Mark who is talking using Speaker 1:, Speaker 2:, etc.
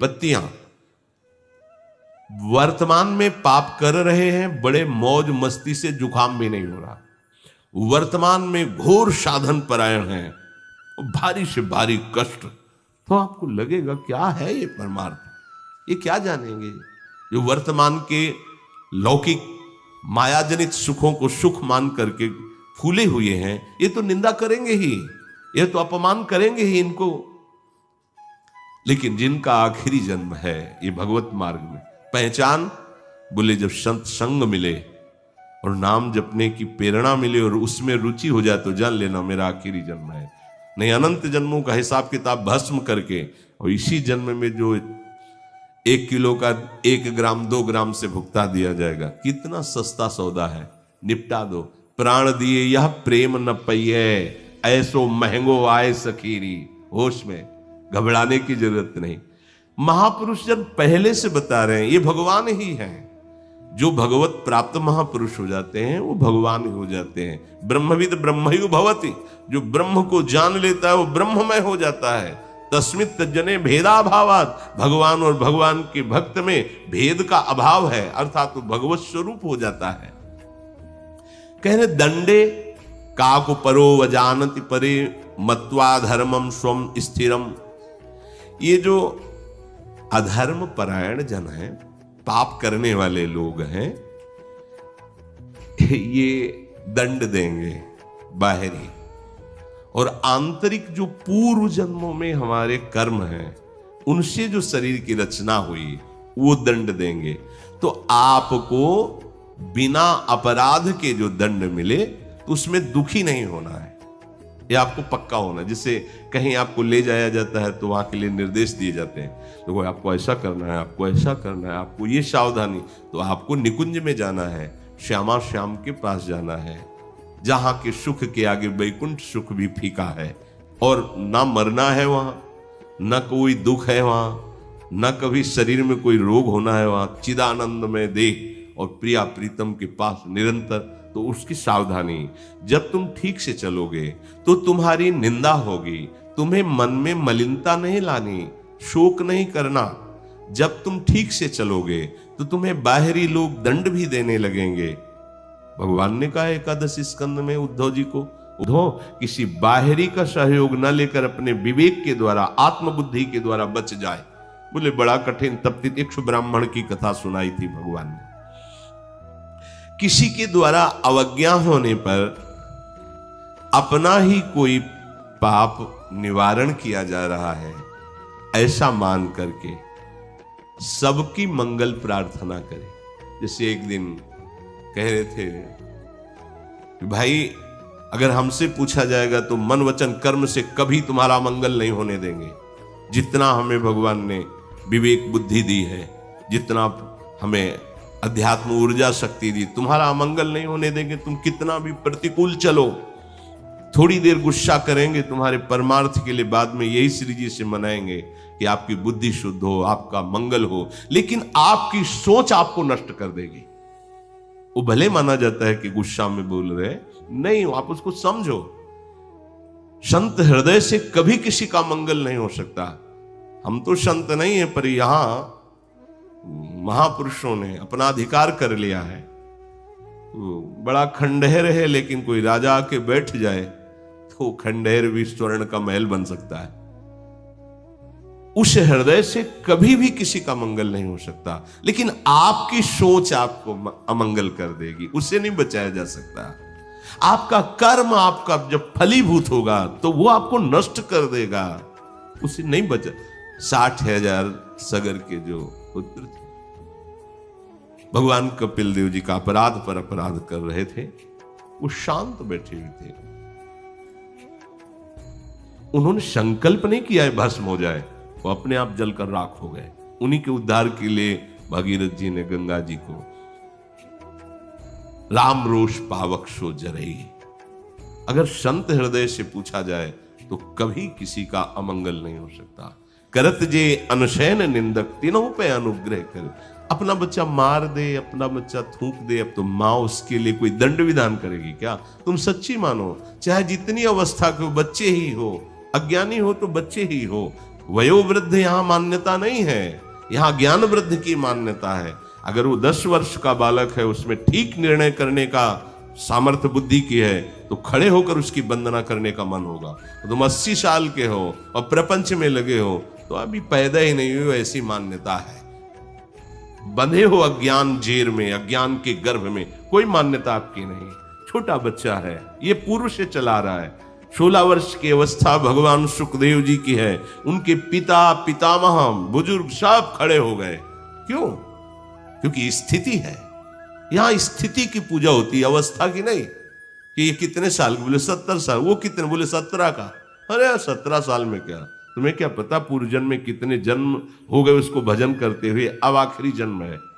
Speaker 1: पत्तियां वर्तमान में पाप कर रहे हैं, बड़े मौज मस्ती से जुकाम भी नहीं हो रहा। वर्तमान में घोर साधन परायण हैं, भारी से भारी कष्ट, तो आपको लगेगा क्या है ये परमार्थ, ये क्या जानेंगे। जो वर्तमान के लौकिक मायाजनित सुखों को सुख मान करके फूले हुए हैं, ये तो निंदा करेंगे ही, ये तो अपमान करेंगे ही इनको। लेकिन जिनका आखिरी जन्म है ये भगवत मार्ग में, पहचान बोले जब संत संग मिले और नाम जपने की प्रेरणा मिले और उसमें रुचि हो जाए तो जान लेना मेरा आखिरी जन्म है। नहीं अनंत जन्मों का हिसाब किताब भस्म करके और इसी जन्म में जो 1 किलो का 1 ग्राम 2 ग्राम से भुगता दिया जाएगा, कितना सस्ता सौदा है, निपटा दो। प्राण दिए यह प्रेम न पइए, ऐसो महंगो आए सखीरी। होश में, घबराने की जरूरत नहीं। महापुरुष जन पहले से बता रहे हैं ये भगवान ही हैं। जो भगवत प्राप्त महापुरुष हो जाते हैं वो भगवान ही हो जाते हैं। ब्रह्मविद ब्रह्मयु भवति, जो ब्रह्म को जान लेता है वो ब्रह्ममय हो जाता है। तस्मित तज्जने भेदाभावात्, भगवान और भगवान के भक्त में भेद का अभाव है, अर्थात वो भगवत स्वरूप हो जाता है। कह रहे दंडे काकु परो वजानति परे मत्वा धर्मम स्वम स्थिरम। ये जो अधर्म परायण जन है, पाप करने वाले लोग हैं, ये दंड देंगे बाहरी, और आंतरिक जो पूर्व जन्मों में हमारे कर्म हैं उनसे जो शरीर की रचना हुई वो दंड देंगे। तो आपको बिना अपराध के जो दंड मिले तो उसमें दुखी नहीं होना है, ये आपको पक्का होना। जिससे कहीं आपको ले जाया जाता है तो वहां के लिए निर्देश दिए जाते हैं, तो आपको ऐसा करना है, आपको ऐसा करना है, आपको ये सावधानी, तो आपको निकुंज में जाना है, श्यामा श्याम के पास जाना है, जहां के सुख के आगे वैकुंठ सुख भी फीका है, और ना मरना है वहां, न कोई दुख है वहां, न कभी शरीर में कोई रोग होना है वहां, चिदानंद में देह और प्रिया प्रीतम के पास निरंतर। तो उसकी सावधानी, जब तुम ठीक से चलोगे तो तुम्हारी निंदा होगी, तुम्हें मन में मलिनता नहीं लानी, शोक नहीं करना। जब तुम ठीक से चलोगे तो तुम्हें बाहरी लोग दंड भी देने लगेंगे। भगवान ने कहा एकादशी स्कंद में उद्धव जी को, उद्धव किसी बाहरी का सहयोग न लेकर अपने विवेक के द्वारा, आत्मबुद्धि के द्वारा बच जाए। बोले बड़ा कठिन, तब तितिक्षु ब्राह्मण की कथा सुनाई थी भगवान ने। किसी के द्वारा अवज्ञा होने पर अपना ही कोई पाप निवारण किया जा रहा है, ऐसा मान करके सबकी मंगल प्रार्थना करें। जैसे एक दिन कह रहे थे कि भाई अगर हमसे पूछा जाएगा तो मन वचन कर्म से कभी तुम्हारा मंगल नहीं होने देंगे। जितना हमें भगवान ने विवेक बुद्धि दी है, जितना हमें अध्यात्म ऊर्जा शक्ति दी, तुम्हारा अमंगल नहीं होने देंगे। तुम कितना भी प्रतिकूल चलो, थोड़ी देर गुस्सा करेंगे तुम्हारे परमार्थ के लिए, बाद में यही श्री जी से मनाएंगे कि आपकी बुद्धि शुद्ध हो, आपका मंगल हो, लेकिन आपकी सोच आपको नष्ट कर देगी। वो भले माना जाता है कि गुस्सा में बोल रहे, नहीं, आप उसको समझो। संत हृदय से कभी किसी का मंगल नहीं हो सकता। हम तो संत नहीं है, पर यहां महापुरुषों ने अपना अधिकार कर लिया है। तो बड़ा खंडहर है, लेकिन कोई राजा आके बैठ जाए तो खंडहर भी स्वर्ण का महल बन सकता है। उस हृदय से कभी भी किसी का मंगल नहीं हो सकता, लेकिन आपकी सोच आपको अमंगल कर देगी, उससे नहीं बचाया जा सकता। आपका कर्म आपका जब फलीभूत होगा तो वो आपको नष्ट कर देगा, उससे नहीं बचा। 60,000 सगर के जो पुत्र थे, भगवान कपिल देव जी का अपराध पर अपराध कर रहे थे, वो शांत बैठे हुए थे। उन्होंने संकल्प नहीं किया है भस्म हो जाए, वो अपने आप जलकर राख हो गए। उन्हीं के उद्धार के लिए भगीरथ जी ने गंगा जी को राम रोष पावक सो जरई। अगर संत हृदय से पूछा जाए तो कभी किसी का अमंगल नहीं हो सकता। करत जे अनुशयन निंदक तीनों पे अनुग्रह कर। अपना बच्चा मार दे, अपना बच्चा थूक दे, अब तो माँ उसके लिए कोई दंड विधान करेगी क्या? तुम सच्ची मानो, चाहे जितनी अवस्था के बच्चे ही हो, अज्ञानी हो तो बच्चे ही हो, वयोवृद्ध यहाँ मान्यता नहीं है, यहाँ ज्ञान वृद्ध की मान्यता है। अगर वो 10 वर्ष का बालक है, उसमें ठीक निर्णय करने का सामर्थ्य बुद्धि की है, तो खड़े होकर उसकी वंदना करने का मन होगा। तुम 80 साल के हो और प्रपंच में लगे हो, तो अभी पैदा ही नहीं हुए, ऐसी मान्यता है। बंधे हो अज्ञान जेर में, अज्ञान के गर्भ में, कोई मान्यता आपकी नहीं। छोटा बच्चा है, ये पूर्व से चला रहा है। 16 वर्ष की अवस्था भगवान सुखदेव जी की है। उनके पिता पितामह बुजुर्ग सब खड़े हो गए। क्यों? क्योंकि स्थिति है। यहां स्थिति की पूजा होती है, अवस्था की नहीं। कि ये कितने साल के? बोले 70 साल। वो कितने? बोले 17 का। अरे 17 साल में क्या? तुम्हें क्या पता पूर्व जन्म में कितने जन्म हो गए उसको भजन करते हुए, अब आखिरी जन्म है।